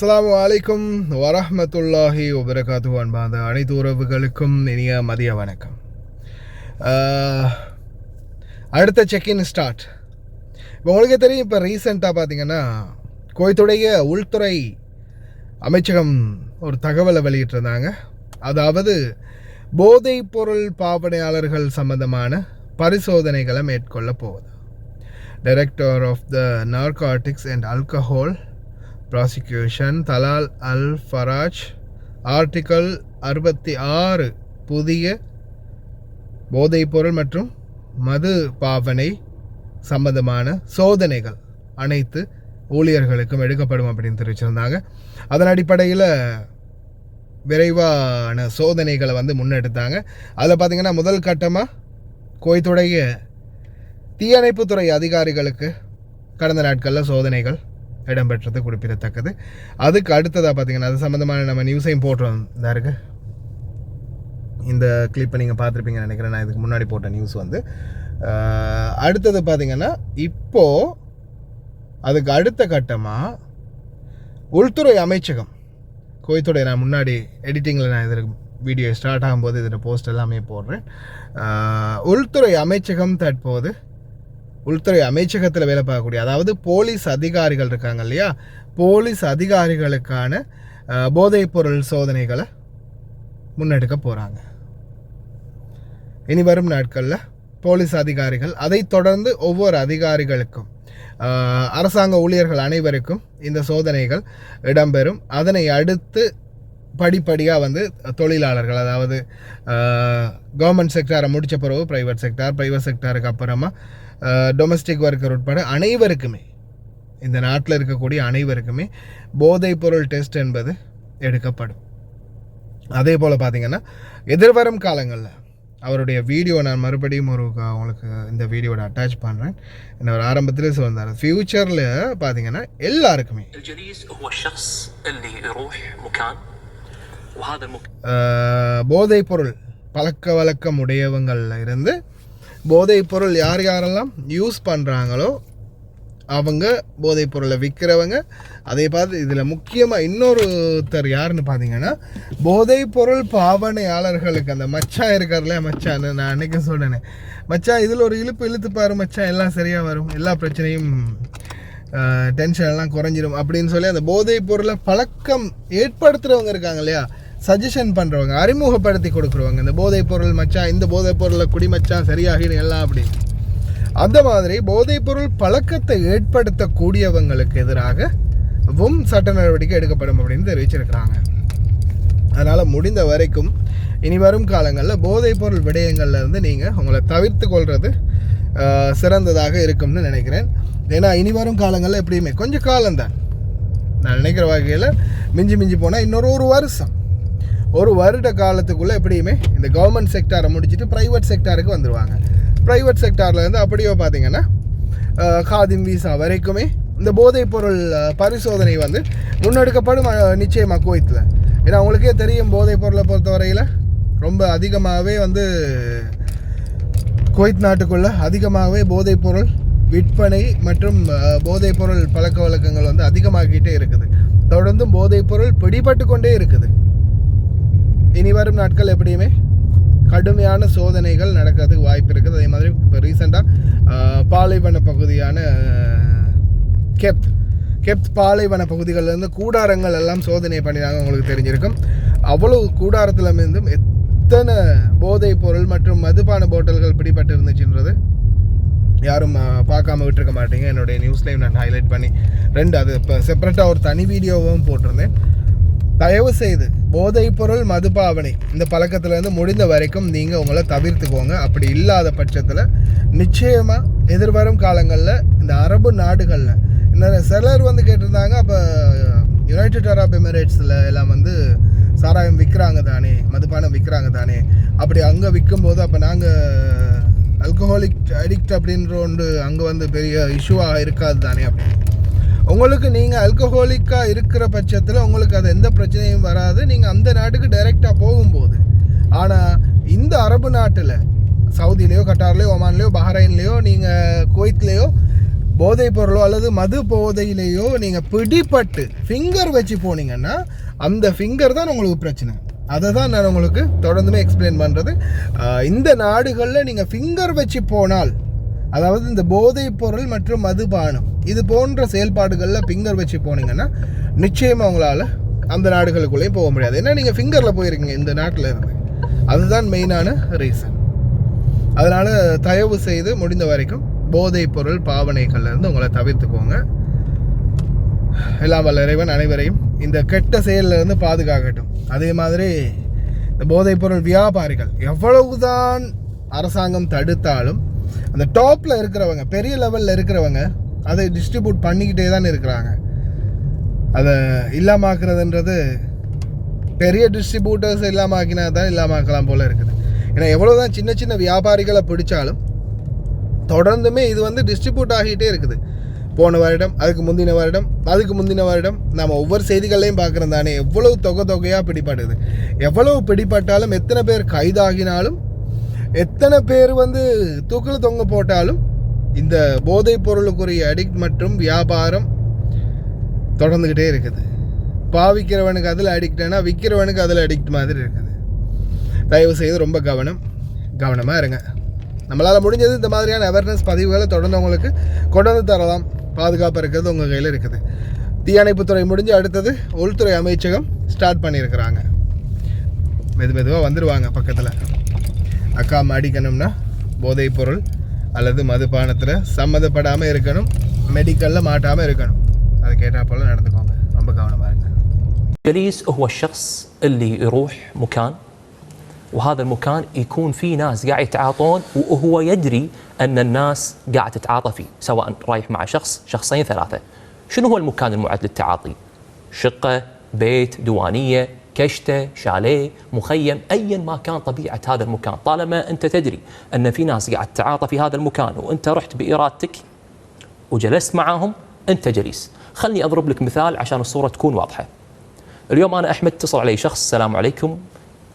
அஸ்ஸலாமு அலைக்கும் வரஹ்மத்துல்லாஹி வபரகாத்துஹு. அன்பார்ந்த அனைத்து உறவுகளுக்கும் இனிய மதிய வணக்கம். அடுத்த செக்இன் ஸ்டார்ட். இப்போ உங்களுக்கே தெரியும், இப்போ ரீசெண்டாக பார்த்தீங்கன்னா குவைத்துடைய உள்துறை அமைச்சகம் ஒரு தகவலை வெளியிட்டிருந்தாங்க. அதாவது போதைப் பொருள் பாவனையாளர்கள் சம்பந்தமான பரிசோதனைகளை மேற்கொள்ள போகுது. Director of the narcotics and alcohol prosecution Talal Al Faraj article 66 புதிய போதைப்பொருள் மற்றும் மது பாவனை சம்பந்தமான சோதனைகள் அனைத்து ஊழியர்களுக்கும் எடுக்கப்படும் அப்படின்னு தெரிவிச்சிருந்தாங்க. அதன் அடிப்படையில் விரைவான சோதனைகளை முன்னெடுத்தாங்க. அதில் பார்த்திங்கன்னா முதல் கட்டமாக குவைத்துடைய தீயணைப்புத்துறை அதிகாரிகளுக்கு கடந்த நாட்களில் சோதனைகள் இடம்பெற்றது குறிப்பிடத்தக்கது. அதுக்கு அடுத்ததாக பார்த்திங்கன்னா அது சம்மந்தமான நம்ம நியூஸையும் போட்டுறோம். இந்த இருக்குது, இந்த கிளிப்பை நீங்கள் பார்த்துருப்பீங்கன்னு நினைக்கிறேன். நான் இதுக்கு முன்னாடி போட்ட நியூஸ் அடுத்தது பார்த்திங்கன்னா இப்போது அதுக்கு அடுத்த கட்டமாக உள்துறை அமைச்சகம் குவைத்துடைய, நான் முன்னாடி எடிட்டிங்கில் நான் இதில் வீடியோ ஸ்டார்ட் ஆகும்போது இதில் போஸ்ட் எல்லாமே போடுறேன். உள்துறை அமைச்சகம் தற்போது உள்துறை அமைச்சகத்தில் வேலை பார்க்கக்கூடிய, அதாவது போலீஸ் அதிகாரிகள் இருக்காங்க இல்லையா, போலீஸ் அதிகாரிகளுக்கான போதைப்பொருள் சோதனைகளை முன்னெடுக்க போகிறாங்க இனி வரும் நாட்களில். போலீஸ் அதிகாரிகள், அதைத் தொடர்ந்து ஒவ்வொரு அதிகாரிகளுக்கும், அரசாங்க ஊழியர்கள் அனைவருக்கும் இந்த சோதனைகள் இடம்பெறும். அதனை அடுத்து படிப்படியாக தொழிலாளர்கள், அதாவது கவர்மெண்ட் செக்டாரை முடித்த பிறகு ப்ரைவேட் செக்டாருக்கு அப்புறமா டொமஸ்டிக் ஒர்க்கர் உட்பட அனைவருக்குமே, இந்த நாட்டில் இருக்கக்கூடிய அனைவருக்குமே போதைப்பொருள் டெஸ்ட் என்பது எடுக்கப்படும். அதே போல் பார்த்திங்கன்னா எதிர்வரும் காலங்களில் அவருடைய வீடியோ நான் மறுபடியும் உங்களுக்கு இந்த வீடியோட அட்டாச் பண்ணுறேன். என்ன ஒரு ஆரம்பத்தில் சொன்னார், ஃப்யூச்சரில் பார்த்திங்கன்னா எல்லாருக்குமே போதைப்பொருள் பழக்க வழக்கம் உடையவங்களில் இருந்து போதைப்பொருள் யாரெல்லாம் யூஸ் பண்ணுறாங்களோ அவங்க, போதைப்பொருளை விற்கிறவங்க, அதே பார்த்து இதில் முக்கியமாக இன்னொருத்தர் யாருன்னு பார்த்தீங்கன்னா போதைப்பொருள் பாவனையாளர்களுக்கு அந்த மச்சான் இருக்கார்ல, மச்சான் நான் அன்றைக்கி சொன்னேன், மச்சான் இதில் ஒரு இழுத்து பாரு மச்சான், எல்லாம் சரியாக வரும், எல்லா பிரச்சனையும் டென்ஷன் எல்லாம் குறைஞ்சிடும் அப்படின்னு சொல்லி அந்த போதைப் பொருளை பழக்கம் ஏற்படுத்துகிறவங்க இருக்காங்க இல்லையா, சஜஷன் பண்ணுறவங்க, அறிமுகப்படுத்தி கொடுக்குறவங்க, இந்த போதைப் பொருள் மச்சான், இந்த போதைப் பொருளை குடி மச்சான் சரியாகிடும் எல்லாம் அப்படின்னு. அந்த மாதிரி போதைப் பொருள் பழக்கத்தை ஏற்படுத்தக்கூடியவங்களுக்கு எதிராகவும் சட்ட நடவடிக்கை எடுக்கப்படும் அப்படின்னு தெரிவிச்சிருக்கிறாங்க. அதனால் முடிந்த வரைக்கும் இனி வரும் காலங்களில் போதைப் பொருள் விடயங்கள்லேருந்து நீங்கள் உங்களை தவிர்த்து கொள்வது சிறந்ததாக இருக்கும்னு நினைக்கிறேன். ஏன்னா இனி வரும் காலங்களில் எப்படியுமே கொஞ்சம் காலம்தான், நான் நினைக்கிற வகையில் மிஞ்சி போனால் இன்னொரு ஒரு வருட காலத்துக்குள்ளே எப்படியுமே இந்த கவர்மெண்ட் செக்டாரை முடிச்சுட்டு ப்ரைவேட் செக்டாருக்கு வந்துடுவாங்க. ப்ரைவேட் செக்டார்லேருந்து அப்படியோ பார்த்திங்கன்னா காதிம் வீசா வரைக்குமே இந்த போதைப்பொருள் பரிசோதனை முன்னெடுக்கப்படும் நிச்சயமாக குவைத்தில். ஏன்னா அவங்களுக்கே தெரியும், போதைப் பொருளை பொறுத்தவரையில் ரொம்ப அதிகமாகவே குவைத் நாட்டுக்குள்ளே அதிகமாகவே போதைப்பொருள் விற்பனை மற்றும் போதைப்பொருள் பழக்க வழக்கங்கள் அதிகமாகிட்டே இருக்குது. தொடர்ந்தும் போதைப்பொருள் பிடிபட்டு கொண்டே இருக்குது. இனி வரும் நாட்கள் எப்படியுமே கடுமையான சோதனைகள் நடக்கிறதுக்கு வாய்ப்பு இருக்குது. அதே மாதிரி இப்போ ரீசெண்டாக பாலைவன பகுதியான கெப்த் பாலைவன பகுதிகளிலேருந்து கூடாரங்கள் எல்லாம் சோதனை பண்ணினாங்க. உங்களுக்கு தெரிஞ்சிருக்கும், அவ்வளவு கூடாரத்தில் இருந்தும் எத்தனை போதைப் பொருள் மற்றும் மதுபான போட்டல்கள் பிடிபட்டு இருந்துச்சுன்றது யாரும் பார்க்காம விட்டுருக்க மாட்டீங்க. என்னுடைய நியூஸ்லையும் நான் ஹைலைட் பண்ணி அது இப்போ செப்பரேட்டாக ஒரு தனி வீடியோவும் போட்டிருந்தேன். தயவு செய்து போதைப்பொருள் மதுபாவனை இந்த பழக்கத்துலேருந்து முடிந்த வரைக்கும் நீங்கள் உங்களை தவிர்த்துக்கோங்க. அப்படி இல்லாத பட்சத்தில் நிச்சயமாக எதிர்வரும் காலங்களில் இந்த அரபு நாடுகளில் இன்னும் சிலர் கேட்டிருந்தாங்க, அப்போ யுனைடெட் அரப் எமிரேட்ஸில் எல்லாம் சாராயம் விற்கிறாங்க தானே, மதுபானம் விற்கிறாங்க தானே, அப்படி அங்கே விற்கும்போது அப்போ நாங்கள் ஆல்கஹாலிக் அடிக்ட் அப்படின்ற ஒன்று அங்கே பெரிய இஷ்யூவாக இருக்காது தானே அப்படின்னு. உங்களுக்கு நீங்கள் ஆல்கஹாலிக்காக இருக்கிற பட்சத்தில் உங்களுக்கு அது எந்த பிரச்சனையும் வராது, நீங்கள் அந்த நாட்டுக்கு டைரெக்டாக போகும்போது. ஆனால் இந்த அரபு நாட்டில் சவுதிலேயோ கட்டார்லேயோ ஒமான்லேயோ பஹ்ரைன்லேயோ நீங்கள் குவைத்லேயோ போதைப் பொருளோ அல்லது மது போதையிலேயோ நீங்கள் பிடிப்பட்டு ஃபிங்கர் வச்சு போனீங்கன்னா அந்த ஃபிங்கர் தான் உங்களுக்கு பிரச்சனை. அதை தான் நான் உங்களுக்கு தொடர்ந்துமே எக்ஸ்பிளைன் பண்ணுறது. இந்த நாடுகளில் நீங்கள் ஃபிங்கர் வச்சு போனால், அதாவது இந்த போதைப் பொருள் மற்றும் மதுபானம் இது போன்ற செயல்பாடுகளில் ஃபிங்கர் வச்சு போனீங்கன்னா நிச்சயமாக உங்களால் அந்த நாடுகளுக்குள்ளேயும் போக முடியாது. ஏன்னா நீங்கள் ஃபிங்கரில் போயிருக்கீங்க இந்த நாட்டில் இருந்து. அதுதான் மெயினான ரீசன். அதனால் தயவு செய்து முடிந்த வரைக்கும் போதைப் பொருள் பாவனைகள்லேருந்து உங்களை தவிர்த்துக்கோங்க. எல்லாம் வல்ல இறைவன் அனைவரையும் இந்த கெட்ட செயலிருந்து பாதுகாக்கட்டும். அதே மாதிரி இந்த போதைப் பொருள் வியாபாரிகள் எவ்வளவுதான் அரசாங்கம் தடுத்தாலும் அந்த டாப்பில் இருக்கிறவங்க, பெரிய லெவலில் இருக்கிறவங்க அதை டிஸ்ட்ரிபியூட் பண்ணிக்கிட்டே தான் இருக்கிறாங்க. அதை இல்லாமாக்குறதுன்றது பெரிய டிஸ்ட்ரிபியூட்டர்ஸ் இல்லாமாக்கினா தான் இல்லாமாக்கலாம் போல் இருக்குது. ஏன்னா எவ்வளோ தான் சின்ன சின்ன வியாபாரிகளை பிடிச்சாலும் தொடர்ந்துமே இது வந்து டிஸ்ட்ரிபியூட் ஆகிட்டே இருக்குது. போன வருடம், அதுக்கு முந்தின வருடம் நம்ம ஒவ்வொரு செய்திகளையும் பார்க்குறோம் தானே, எவ்வளவு தொகையாக பிடிபடுது. எவ்வளவு பிடிப்பட்டாலும், எத்தனை பேர் கைதாகினாலும், எத்தனை பேர் வந்து தூக்கில் தொங்க போட்டாலும் இந்த போதைப் பொருளுக்குரிய அடிக்ட் மற்றும் வியாபாரம் தொடர்ந்துக்கிட்டே இருக்குது. பாவிக்கிறவனுக்கு அதில் அடிக்ட்னா விற்கிறவனுக்கு அதில் அடிக்ட் மாதிரி இருக்குது. தயவு செய்து ரொம்ப கவனமாக இருங்க. நம்மளால் முடிஞ்சது இந்த மாதிரியான அவேர்னஸ் பதிவுகளை தொடர்ந்து உங்களுக்கு கொண்டு வந்து தரலாம். பாதுகாப்பாக இருக்கிறது உங்கள் கையில் இருக்குது. தீயணைப்புத்துறை முடிஞ்சு அடுத்தது உள்துறை அமைச்சகம் ஸ்டார்ட் பண்ணியிருக்கிறாங்க. மெதுவாக வந்துடுவாங்க பக்கத்தில். அக்கா அடிக்கணும்னா போதைப் பொருள் அல்லது மதுபானத்தில் சம்மந்தப்படாமல் இருக்கணும், மெடிக்கலில் மாட்டாமல் இருக்கணும். அதை கேட்டால் போல் நடந்துக்கோங்க. ரொம்ப கவனமாக இருங்க. جليس هو الشخص اللي يروح مكان وهذا المكان يكون فيه ناس قاعد يتعاطون وهو يدري أن الناس قاعد تتعاطى فيه، سواء رايح مع شخص، شخصين، ثلاثة. شنو هو المكان المعد للتعاطي؟ شقة، بيت، ديوانية، كشتة، شاليه، مخيم، أيا ما كان طبيعة هذا المكان، طالما أنت تدري أن في ناس قاعد تتعاطى في هذا المكان وأنت رحت بإرادتك وجلست معاهم، أنت جليس. خلني أضرب لك مثال عشان الصورة تكون واضحة. اليوم أنا أحمد اتصل علي شخص، السلام عليكم،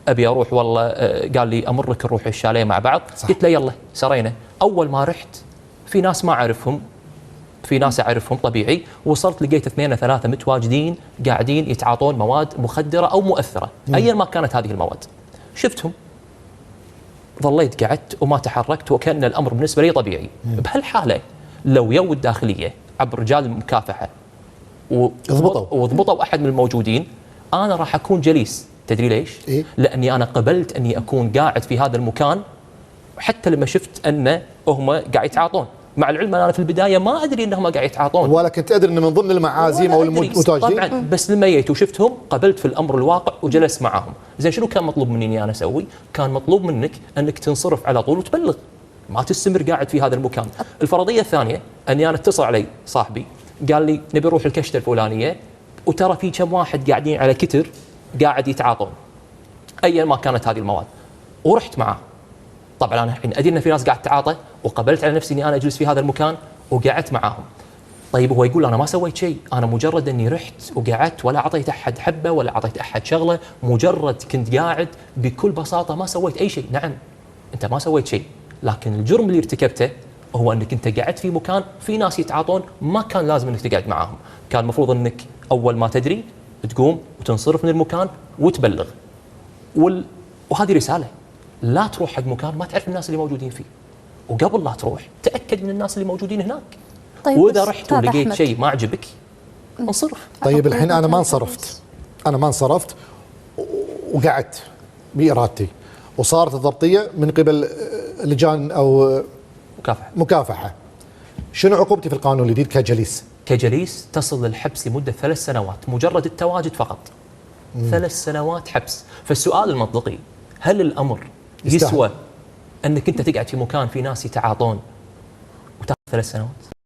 أبي أروح والله، قال لي أمرك نروح الشاليه مع بعض. صح. قلت له يلا، سرينا. أول ما رحت في ناس ما أعرفهم، في ناس أعرفهم طبيعي، وصلت لقيت 2 أو 3 متواجدين قاعدين يتعاطون مواد مخدرة أو مؤثرة، أيا ما كانت هذه المواد. شفتهم، ظليت قعدت وما تحركت وكأن الأمر بالنسبة لي طبيعي. بهالحالة لو يو الداخلية عبر رجال المكافحة وضبطوا أحد من الموجودين، أنا راح أكون جليس. تدري ليش؟ إيه؟ لأني أنا قبلت أني أكون قاعد في هذا المكان حتى لما شفت أن هم قاعد يتعاطون، مع العلم أنا في البداية ما أدري أنهم قاعد يتعاطون، ولكن تدري أن من ضمن المعازيم أو المتواجدين. طبعا بس لما جيت وشفتهم قبلت في الأمر الواقع وجلست معاهم. زين شنو كان مطلوب مني أني أنا أسوي؟ كان مطلوب منك أنك تنصرف على طول وتبلغ، ما تستمر قاعد في هذا المكان. الفرضية الثانية أني أنا اتصل علي صاحبي قال لي نبي نروح الكشتة الفلانية وترى في كم واحد قاعدين على كتر قاعد يتعاطون ايا ما كانت هذه المواد، ورحت معاه. طبعا انا الحين ادري ان في ناس قاعد تتعاطى وقبلت على نفسي اني انا اجلس في هذا المكان وقعدت معاهم. طيب هو يقول انا ما سويت شيء، انا مجرد اني رحت وقعدت ولا اعطيت احد حبه ولا اعطيت احد شغله، مجرد كنت قاعد بكل بساطه ما سويت اي شيء. نعم انت ما سويت شيء، لكن الجرم اللي ارتكبته هو انك انت قعدت في مكان في ناس يتعاطون، ما كان لازم انك تقعد معاهم. كان المفروض انك اول ما تدري تقوم وتنصرف من المكان وتبلغ. وهذه رسالة، لا تروح حق مكان ما تعرف الناس اللي موجودين فيه، وقبل لا تروح تأكد من الناس اللي موجودين هناك. طيب وإذا رحت ولقيت شيء ما عجبك انصرف. طيب الحين أنا ما انصرفت وقعدت بإرادتي وصارت الضبطية من قبل لجان أو مكافحة، شنو عقوبتي في القانون الجديد كجليس؟ كجليس تصل للحبس لمدة 3 سنوات مجرد التواجد فقط. 3 سنوات حبس. فالسؤال المنطقي، هل الأمر يسوى أنك أنت تقعد في مكان في ناس يتعاطون وتاخذ 3 سنوات؟